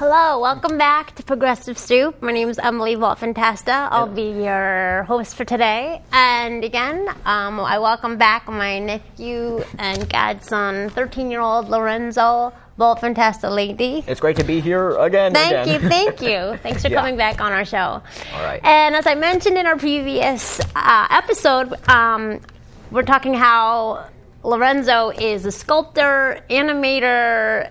Hello, welcome back to Progressive Soup. My name is Emily Volpintesta. I'll be your host for today. And again, I welcome back my nephew and godson, 13-year-old Lorenzo Volpintesta Leite. It's great to be here again. Thank you. Thanks for coming back on our show. All right. And as I mentioned in our previous episode, we're talking how Lorenzo is a sculptor, animator,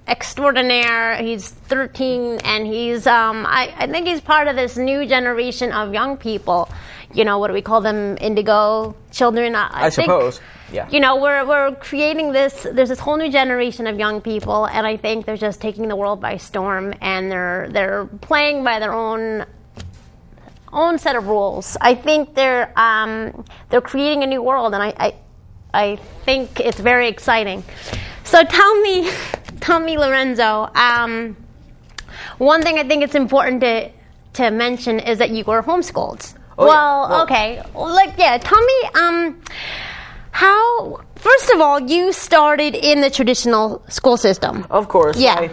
extraordinaire. He's 13, and he's I think he's part of this new generation of young people. You know, what do we call them? Indigo children. I suppose. Yeah. You know, we're creating this. There's this whole new generation of young people, and I think they're just taking the world by storm, and they're playing by their own set of rules. I think they're creating a new world, and I think it's very exciting. So tell me, Lorenzo, one thing I think it's important to mention is that you were homeschooled. Tell me how, first of all, you started in the traditional school system. Of course. Yeah. I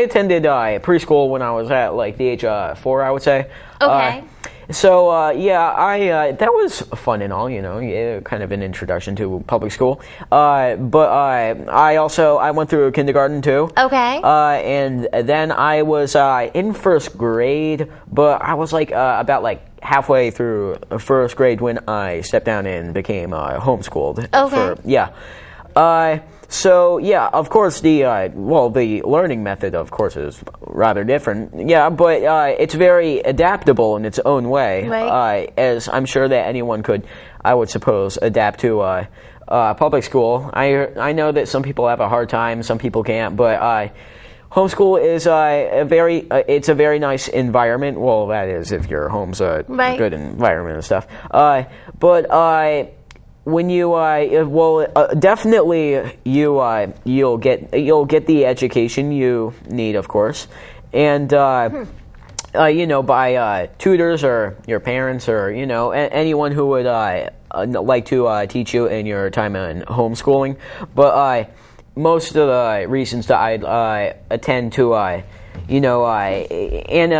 attended preschool when I was at like the age of 4, I would say. Okay. That was fun and all, kind of an introduction to public school. But I went through kindergarten too. Okay. And then I was in first grade, but I was about halfway through first grade when I stepped down and became homeschooled. Okay. Of course, the learning method, of course, is rather different. Yeah, but it's very adaptable in its own way, right. As I'm sure that anyone could, I would suppose, adapt to public school. I know that some people have a hard time, some people can't, but homeschool is it's a very nice environment. Well, that is if your home's a good environment and stuff. When you definitely you'll get the education you need, of course, and by tutors or your parents or anyone who would like to teach you in your time in homeschooling. But most of the reasons that I attend to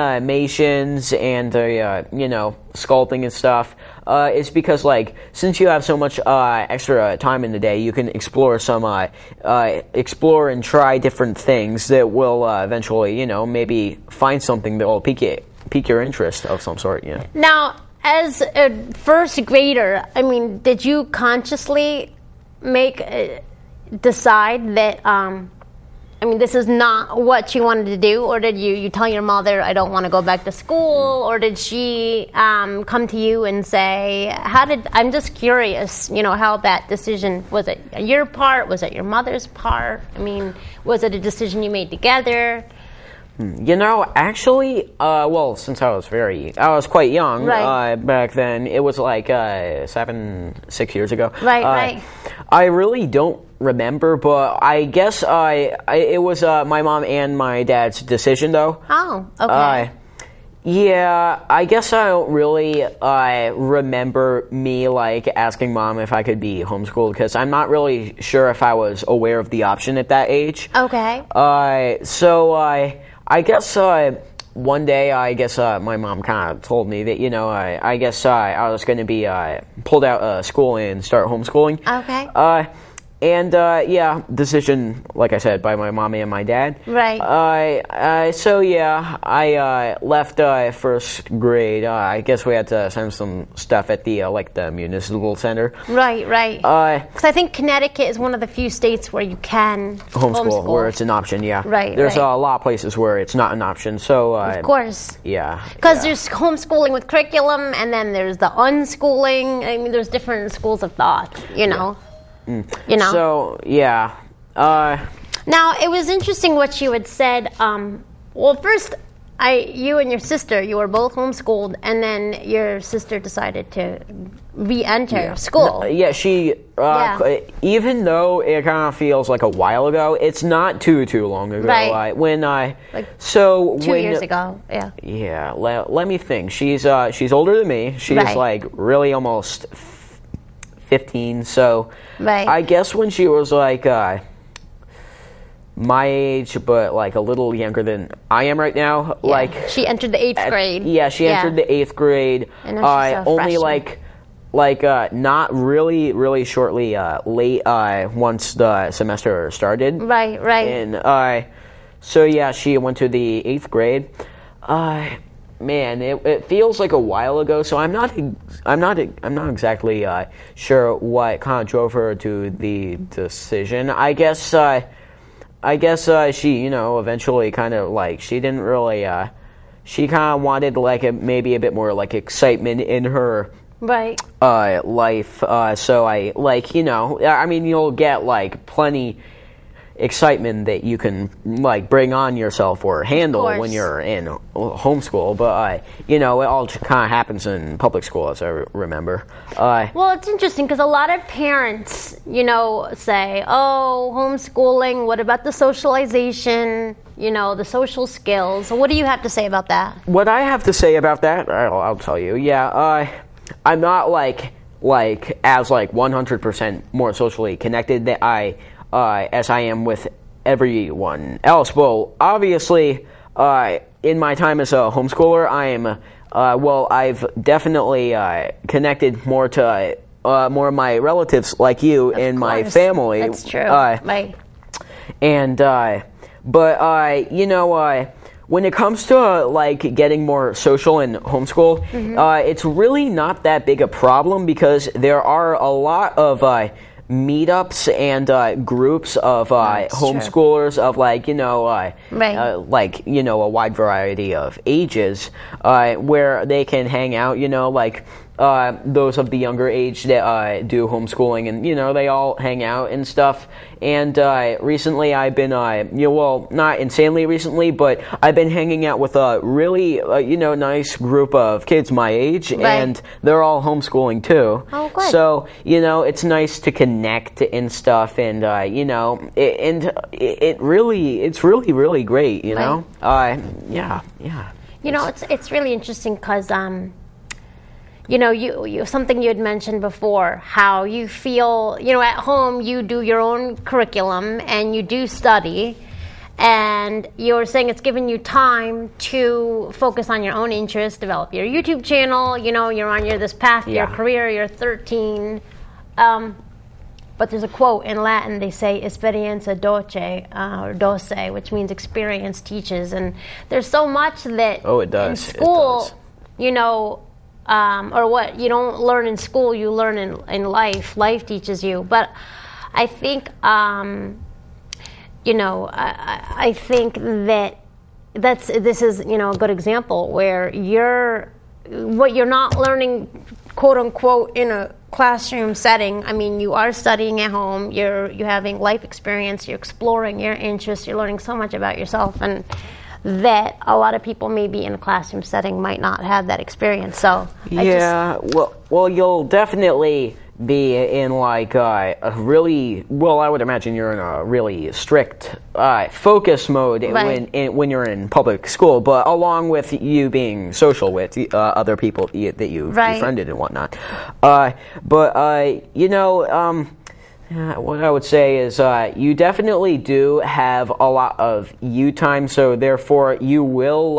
animations and sculpting and stuff. It's because since you have so much extra time in the day, you can explore and try different things that will eventually maybe find something that will pique your interest of some sort. Yeah. Now, as a first grader, I mean, did you consciously decide that this is not what you wanted to do, or did you tell your mother, I don't want to go back to school, or did she come to you and say, I'm just curious, how that decision, was it your part, was it your mother's part? I mean, was it a decision you made together? Actually, since I was quite young, right. Back then, it was 6 years ago. Right. I really don't remember, but I guess it was my mom and my dad's decision, though. Oh, okay. I guess I don't really remember me asking mom if I could be homeschooled, because I'm not really sure if I was aware of the option at that age. Okay. I guess one day, my mom kind of told me that, I guess I was going to be pulled out of school and start homeschooling. Okay. Decision, like I said, by my mom and my dad. Right. I left first grade. I guess we had to send some stuff at the the municipal center. Right. Because I think Connecticut is one of the few states where you can homeschool. Where it's an option. Yeah. Right. There's a lot of places where it's not an option. So of course. Yeah. Because there's homeschooling with curriculum, and then there's the unschooling. I mean, there's different schools of thought. Yeah. So, yeah. Now, it was interesting what you had said. First, you and your sister, you were both homeschooled, and then your sister decided to re-enter school. She, even though it kind of feels like a while ago, it's not too long ago. Right. 2 years ago, yeah. Yeah, let me think. She's older than me. She's really almost 15, so I guess when she was my age, but like a little younger than I am right now. Yeah. Like she entered the 8th grade. Yeah, she entered the 8th grade. And now she's a only freshman. not really shortly late once the semester started. Right. And so yeah, she went to the 8th grade. Man, it feels like a while ago, so I'm not exactly sure what kind of drove her to the decision. I guess she, eventually kind of like she didn't really she kind of wanted like maybe a bit more like excitement in her life. So I I mean, you'll get like plenty excitement that you can like bring on yourself or handle when you're in homeschool, but it all kind of happens in public school, as I remember. Well, it's interesting because a lot of parents say, oh, homeschooling, what about the socialization, the social skills? So what do you have to say about that? What I have to say about that, I'll tell you. I'm not like as 100% more socially connected that as I am with everyone else. Well, obviously, in my time as a homeschooler, I am, I've definitely connected more to more of my relatives like you and my family. That's true. Right. And, when it comes to getting more social in homeschool, it's really not that big a problem because there are a lot of meetups and groups of homeschoolers of a wide variety of ages where they can hang out, those of the younger age that do homeschooling, and they all hang out and stuff. And recently I've been not insanely recently, but I've been hanging out with a really nice group of kids my age, and they're all homeschooling too. Oh, good. So it's nice to connect and stuff, and it's really great, yeah. It's really interesting because you something you had mentioned before, how you feel, at home you do your own curriculum and you do study, and you're saying it's given you time to focus on your own interests, develop your YouTube channel, you're on this path to your career, you're 13. But there's a quote in Latin, they say, esperienza doce, which means experience teaches. And there's so much that in school, or what you don't learn in school, you learn in life. Life teaches you. But I think, I think that this is a good example where what you're not learning, quote unquote, in a classroom setting. I mean, you are studying at home. You're having life experience. You're exploring your interests. You're learning so much about yourself, and that a lot of people maybe in a classroom setting might not have that experience. So well, you'll definitely be in a really, I would imagine you're in a really strict focus mode when you're in public school, but along with you being social with other people that you've befriended and whatnot. What I would say is you definitely do have a lot of you time, so therefore you will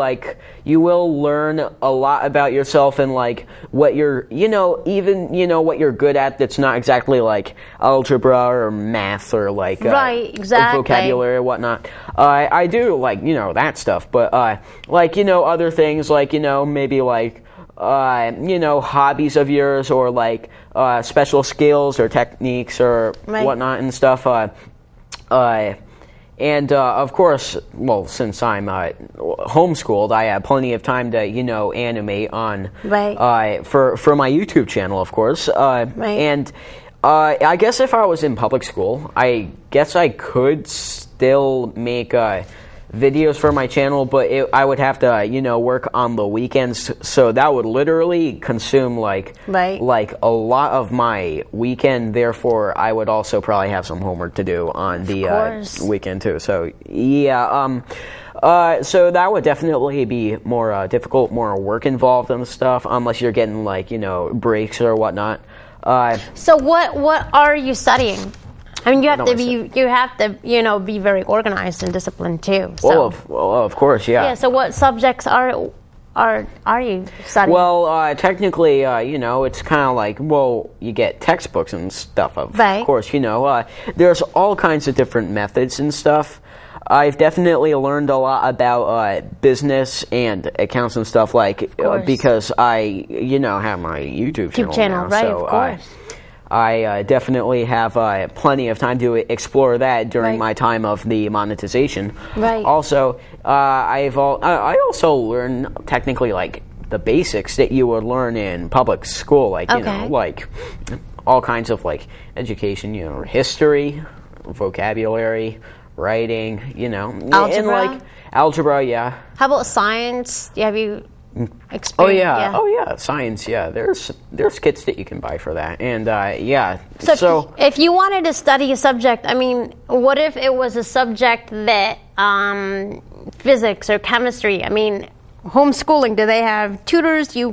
learn a lot about yourself and what you're what you're good at that's not exactly like algebra or math or vocabulary or whatnot. I do that stuff, but other things maybe hobbies of yours or special skills or techniques or whatnot and stuff. And of course, since I'm homeschooled, I have plenty of time to animate on for my YouTube channel, of course. And I guess if I was in public school, I guess I could still make videos for my channel, but I would have to work on the weekends, so that would literally consume a lot of my weekend. Therefore I would also probably have some homework to do on the weekend too. So so that would definitely be more difficult, more work involved and stuff, unless you're getting breaks or whatnot. So what are you studying? I mean, you have to be very organized and disciplined too. So. Well, of course, yeah. Yeah. So, what subjects are you studying? Well, technically, it's kind of like, you get textbooks and stuff. Of course, there's all kinds of different methods and stuff. I've definitely learned a lot about business and accounts and stuff, because I, have my YouTube channel now, right? So of course. I definitely have plenty of time to explore that during my time of the monetization. Right. Also, I also learn technically the basics that you would learn in public school, all kinds of education, history, vocabulary, writing, algebra. and algebra, yeah. How about science? Have you experienced? Oh yeah, science. Yeah, there's kits that you can buy for that, and So if you wanted to study a subject, I mean, what if it was a subject that physics or chemistry? I mean, homeschooling. Do they have tutors? Do you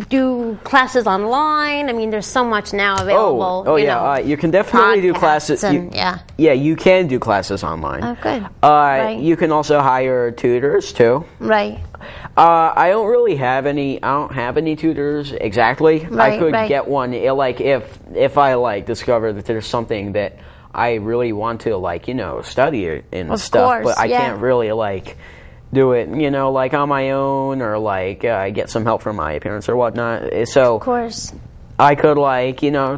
do classes online? I mean, there's so much now available. You can definitely do classes. You can do classes online. Oh, good. You can also hire tutors too. Right. I don't have any tutors exactly. I could get one. If I discover that there's something that I really want to study and of stuff, course, but I can't really do it, on my own, or get some help from my parents or whatnot. So of course, I could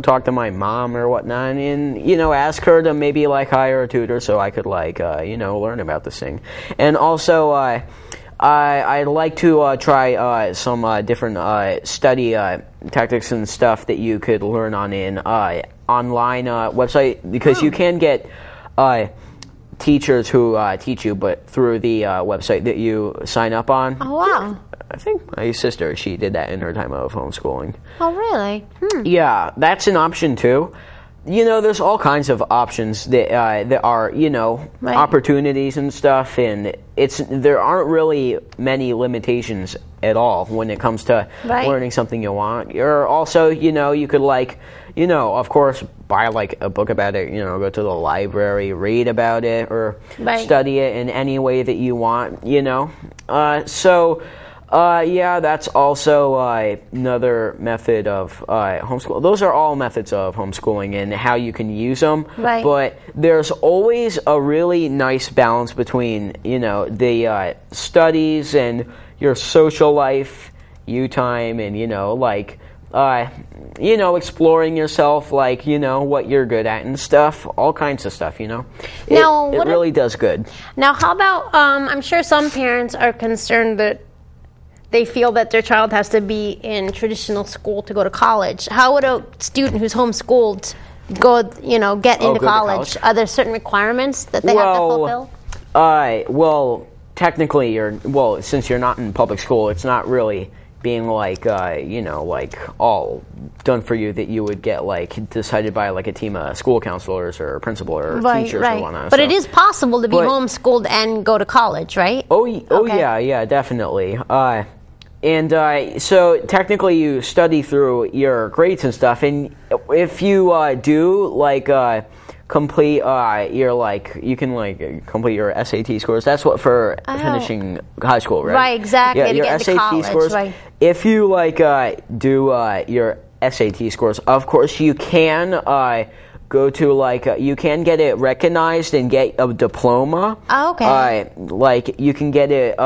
talk to my mom or whatnot, and ask her to maybe hire a tutor so I could learn about this thing. And also, I'd like to try some different study tactics and stuff that you could learn on an online website, because you can get teachers who teach you, but through the website that you sign up on. Oh, wow. I think my sister, she did that in her time of homeschooling. Oh, really? Yeah, that's an option too. There's all kinds of options that are, opportunities and stuff, and there aren't really many limitations at all when it comes to learning something you want. Or also, you could of course, buy a book about it, go to the library, read about it, or study it in any way that you want, that's also another method of homeschool. Those are all methods of homeschooling and how you can use them. Right. But there's always a really nice balance between, the studies and your social life, you time, and, exploring yourself, what you're good at and stuff, all kinds of stuff, Now, it really does good. Now, how about, I'm sure some parents are concerned that they feel that their child has to be in traditional school to go to college. How would a student who's homeschooled get into college? Are there certain requirements that they have to fulfill? Technically, since you're not in public school, it's not really being all done for you, that you would get decided by a team of school counselors or principal or teachers or whatnot. But it is possible to be homeschooled and go to college, right? Yeah, definitely. So technically you study through your grades and stuff, and if you do complete you can complete your SAT scores. That's what for finishing high school, right? Right, exactly. Yeah, your SAT college, scores. right. If you do your SAT scores, of course you can go to you can get it recognized and get a diploma. Oh, okay. You can get it.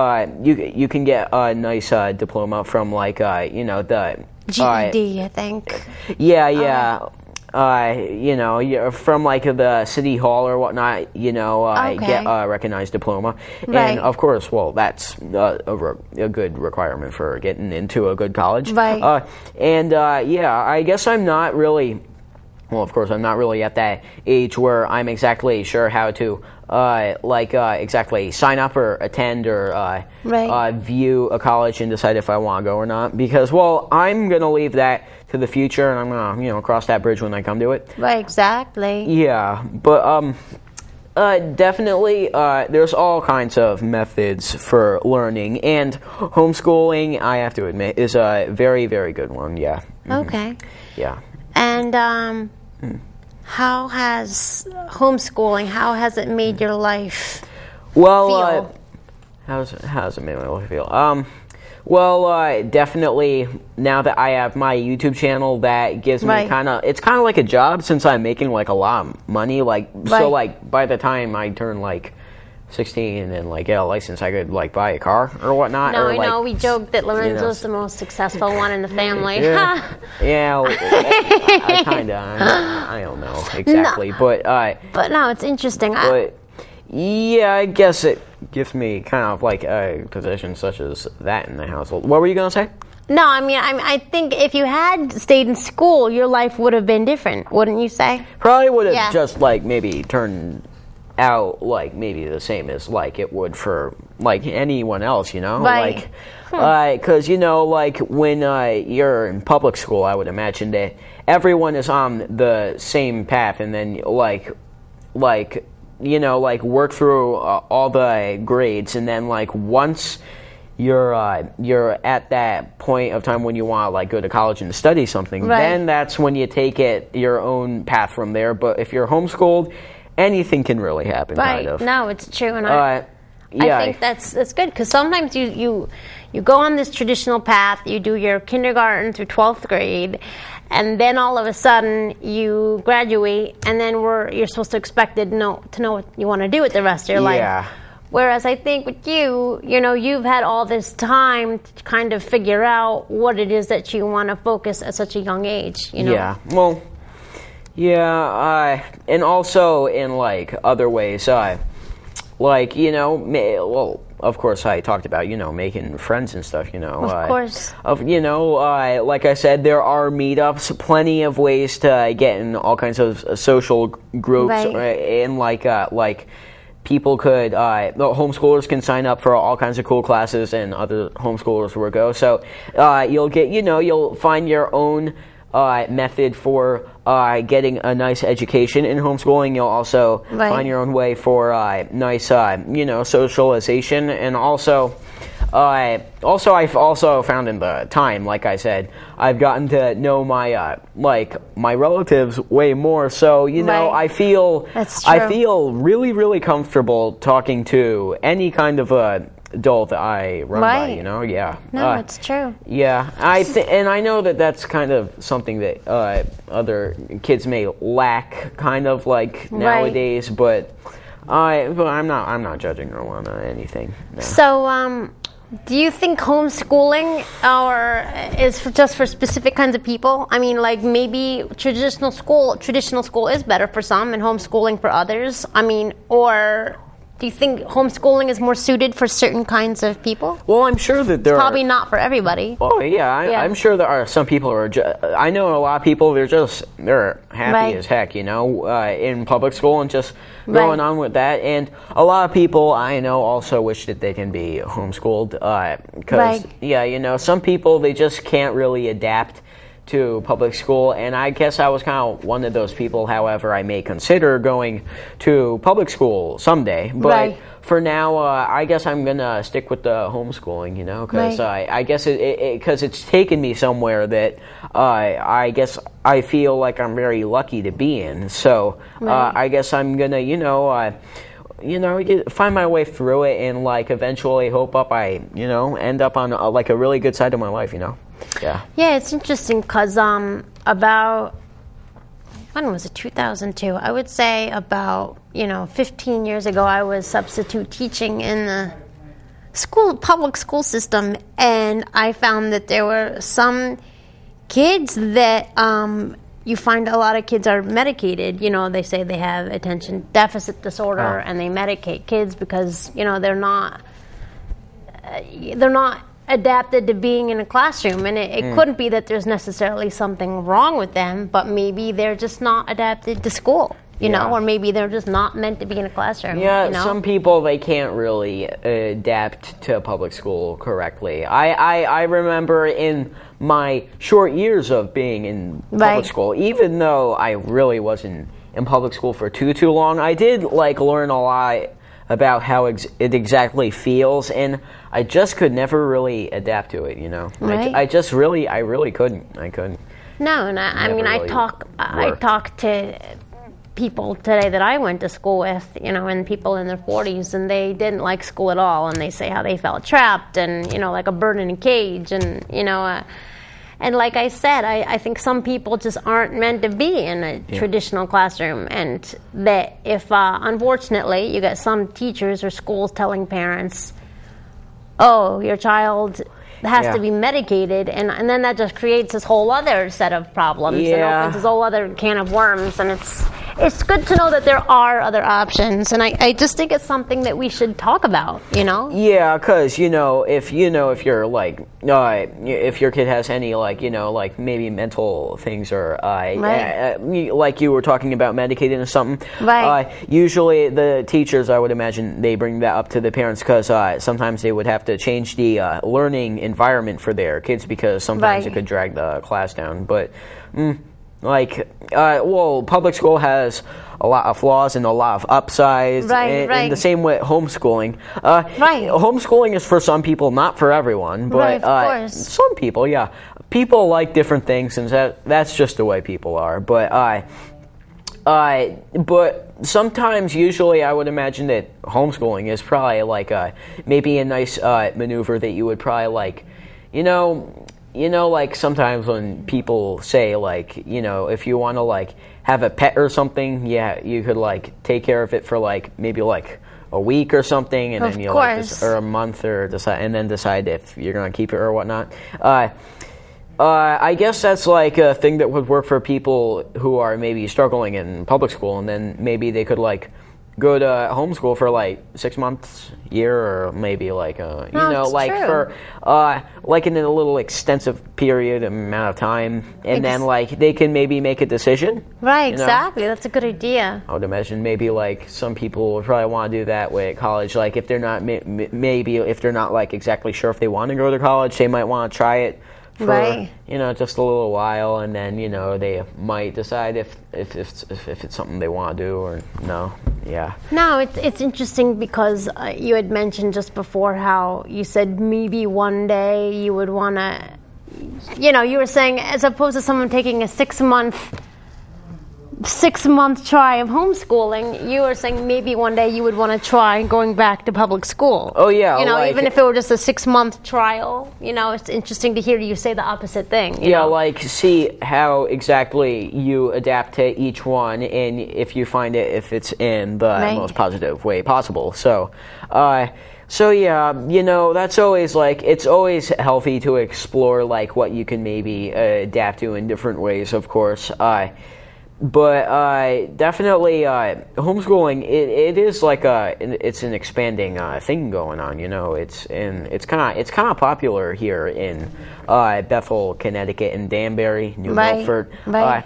You can get a nice diploma from the GED, I think. Yeah. You're from the city hall or whatnot, get a recognized diploma. Right. And of course, that's a good requirement for getting into a good college. Right. I guess I'm not really, of course, I'm not really at that age where I'm exactly sure how to exactly sign up or attend or view a college and decide if I want to go or not, because I'm gonna leave that to the future, and I'm gonna cross that bridge when I come to it. Right, exactly. Yeah, but definitely there's all kinds of methods for learning, and homeschooling, I have to admit, is a very, very good one. Yeah. Okay. Yeah. And how has homeschooling, how has it made your life Well, feel? how's it made my life feel? Definitely now that I have my YouTube channel, that gives me it's kind of like a job, since I'm making like a lot of money. So like by the time I turn like 16 and like get a license, I could like buy a car or whatnot. No, or, I like, know we joke that Lorenzo's the most successful one in the family. Yeah, I kind of, I don't know exactly, but no, it's interesting. But yeah, I guess it gives me kind of like a position such as that in the household. What were you gonna say? No, I mean, I think if you had stayed in school, your life would have been different, wouldn't you say? Probably would have just like maybe turned out like maybe the same as like it would for like anyone else, you know? Right. Like, because you know, like when you're in public school, I would imagine that everyone is on the same path, and then like you know, like work through all the grades, and then like once you're at that point of time when you want to like go to college and study something, then that's when you take it your own path from there. But if you're homeschooled, anything can really happen. Kind of. No, it's true, and I think that's good, because sometimes you go on this traditional path, you do your kindergarten through 12th grade, and then all of a sudden you graduate, and then you're supposed to expected to know what you want to do with the rest of your life. Whereas I think with you know, you've had all this time to kind of figure out what it is that you want to focus at such a young age. You know? Yeah. Well. Yeah. And also in like other ways, like you know, well. Of course, I talked about, you know, making friends and stuff, you know. Of course. You know, like I said, there are meetups, plenty of ways to get in all kinds of social groups, and like people could, the homeschoolers can sign up for all kinds of cool classes, and other homeschoolers will go. So you'll find your own method for getting a nice education in homeschooling. You'll also find your own way for nice, socialization, and also I've also found in the time, like I said, I've gotten to know my my relatives way more. So I feel really, really comfortable talking to any kind of adult that I run by. You know, No, it's true. Yeah, and I know that that's kind of something that other kids may lack, kind of like nowadays. But I'm not judging her on anything. No. So, do you think homeschooling is just for specific kinds of people? I mean, like maybe traditional school is better for some, and homeschooling for others. I mean, or do you think homeschooling is more suited for certain kinds of people? Well, I'm sure that there probably not for everybody. Oh yeah, I'm sure there are some people who are. I know a lot of people. They're happy as heck, you know, in public school and just going on with that. And a lot of people I know also wish that they can be homeschooled because some people, they just can't really adapt to public school, and I guess I was kind of one of those people. However, I may consider going to public school someday, but for now, I guess I'm gonna stick with the homeschooling, you know, because I guess because it's taken me somewhere that I guess I feel like I'm very lucky to be in. So I guess I'm gonna, find my way through it, and like eventually hope I end up on like a really good side of my life, you know. Yeah, it's interesting because about, when was it, 2002? I would say about 15 years ago, I was substitute teaching in the public school system, and I found that there were some kids that you find a lot of kids are medicated. You know, they say they have attention deficit disorder, and they medicate kids because they're not adapted to being in a classroom, and it couldn't be that there's necessarily something wrong with them, but maybe they're just not adapted to school, you know, or maybe they're just not meant to be in a classroom. Some people, they can't really adapt to public school correctly. I remember in my short years of being in public school, even though I really wasn't in public school for too long, I did learn a lot about how it exactly feels, and I just could never really adapt to it, you know. I really couldn't. No, and I talk to people today that I went to school with, and people in their 40s, and they didn't like school at all, and they say how they felt trapped and, like a bird in a cage, and, and like I said, I think some people just aren't meant to be in a traditional classroom, and that if, unfortunately, you get some teachers or schools telling parents, oh, your child has to be medicated, and then that just creates this whole other set of problems and opens this whole other can of worms, and it's good to know that there are other options, and I just think it's something that we should talk about, Yeah, because, if you're like, if your kid has any, like maybe mental things or, like you were talking about medicating or something, usually the teachers, I would imagine, they bring that up to the parents because sometimes they would have to change the learning environment for their kids because sometimes it could drag the class down. But public school has a lot of flaws and a lot of upsides, and the same with homeschooling. Homeschooling is for some people, not for everyone, but some people, people like different things, and that's just the way people are. But sometimes, usually, I would imagine that homeschooling is probably like maybe a nice maneuver that you would probably like, like sometimes when people say like, if you want to like have a pet or something, you could like take care of it for like maybe like a week or something, and then or a month, or decide if you're gonna keep it or whatnot. I guess that's like a thing that would work for people who are maybe struggling in public school, and then maybe they could like go to homeschool for like 6 months, year, or maybe like for like in a little extensive period amount of time, and then like they can maybe make a decision. Exactly. That's a good idea. I would imagine maybe like some people would probably want to do that with college. Like if they're not maybe if they're not like exactly sure if they want to go to college, they might want to try it for just a little while, and then they might decide if it's something they want to do or no. No, it's interesting because you had mentioned just before how you said maybe one day you would want to, you were saying as opposed to someone taking a 6 month try of homeschooling, you were saying maybe one day you would want to try going back to public school. Oh yeah, even if it were just a 6 month trial, it's interesting to hear you say the opposite thing. You know? Like see how exactly you adapt to each one, and if you find it, if it's in the most positive way possible. So that's always like, it's always healthy to explore like what you can maybe adapt to in different ways, of course. But definitely homeschooling, it is like it's an expanding thing going on. It's kind of popular here in Bethel, Connecticut, and Danbury, New Milford. I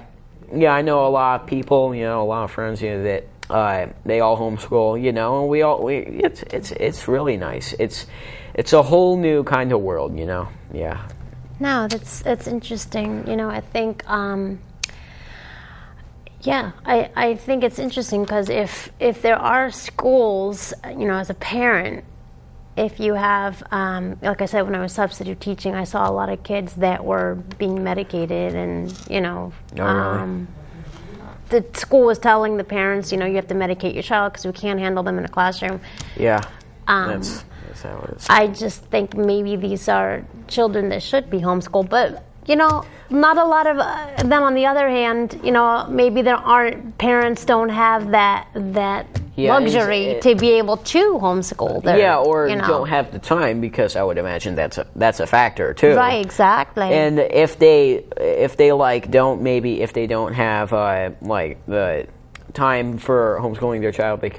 know a lot of people, a lot of friends, that they all homeschool, and it's really nice. It's a whole new kind of world, No, that's interesting. I think. I think it's interesting because if there are schools, as a parent, if you have, like I said, when I was substitute teaching, I saw a lot of kids that were being medicated, and the school was telling the parents, you have to medicate your child because we can't handle them in a classroom. That's how it is. I just think maybe these are children that should be homeschooled, but. Not a lot of them. On the other hand, maybe there aren't, parents don't have that luxury to be able to homeschool their, or don't have the time, because I would imagine that's a factor too. Right, exactly. And if they don't have like the time for homeschooling their child, they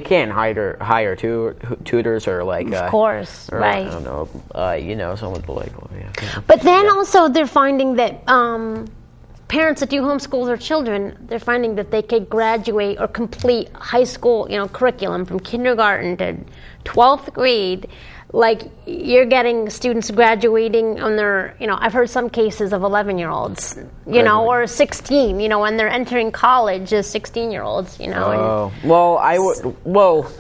can hire tutors or like of course, or, right. I don't know, someone like But then also they're finding that parents that do homeschool their children, they're finding that they could graduate or complete high school, curriculum from kindergarten to 12th grade. Like, you're getting students graduating on their, I've heard some cases of 11-year-olds, or 16, when they're entering college as 16-year-olds,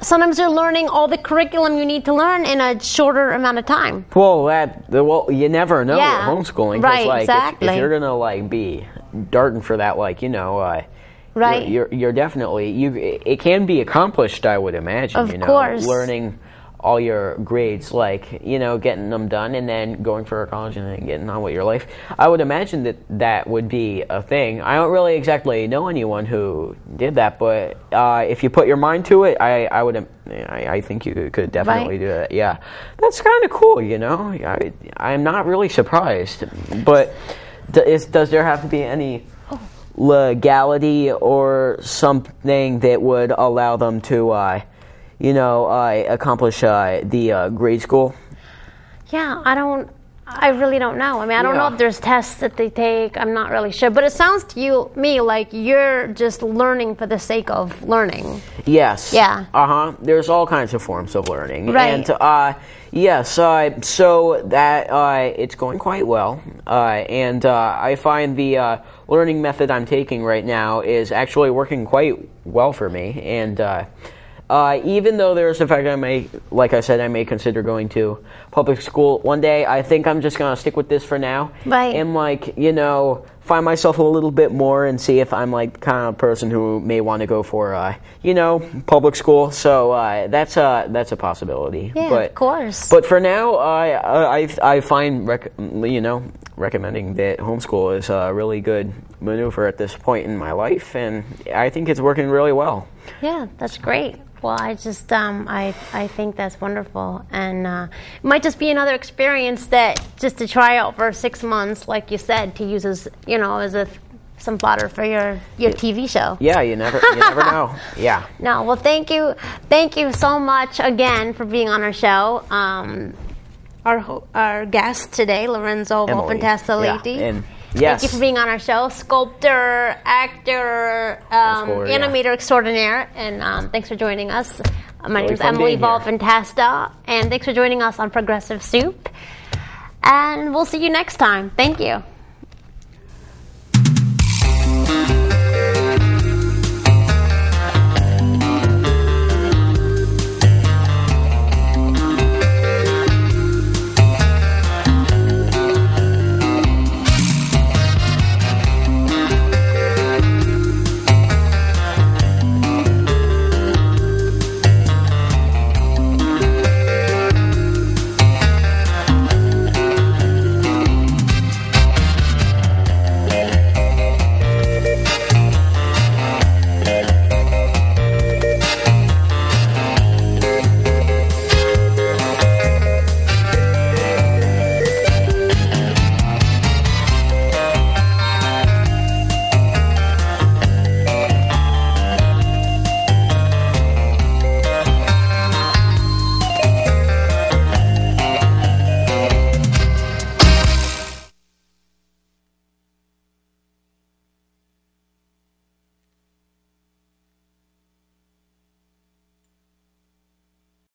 sometimes they're learning all the curriculum you need to learn in a shorter amount of time. Well, you never know with homeschooling. Right, like, exactly. If you're going to, be darting for that, Right. You're definitely it can be accomplished, I would imagine. Of course. Learning all your grades, like getting them done, and then going for college and then getting on with your life. I would imagine that would be a thing. I don't really exactly know anyone who did that, but if you put your mind to it, I think you could definitely do that. Yeah, that's kind of cool. I'm not really surprised, but does there have to be any legality or something that would allow them to accomplish the grade school? Yeah, I really don't know. I mean, I don't know if there's tests that they take. I'm not really sure. But it sounds to me like you're just learning for the sake of learning. Yes. Yeah. There's all kinds of forms of learning. Right. And, yes, so that it's going quite well. And I find the learning method I'm taking right now is actually working quite well for me. And even though there's the fact that I may consider going to public school one day, I think I'm just going to stick with this for now. Right. And, find myself a little bit more and see if I'm like the kind of person who may want to go for, public school. So that's a possibility. Yeah, of course. But for now, I find recommending that homeschool is a really good maneuver at this point in my life, and I think it's working really well. Yeah, that's great. Well, I just I think that's wonderful, and it might just be another experience that just to try out for 6 months, like you said, to use as some fodder for your TV show. Yeah, you never know. Yeah. No, well, thank you so much again for being on our show. Our guest today, Lorenzo Volpintesta Leite. Yeah. And yes. Thank you for being on our show. Sculptor, actor, animator extraordinaire, and thanks for joining us. My name is Emily Volpintesta, and thanks for joining us on Progressive Soup. And we'll see you next time. Thank you.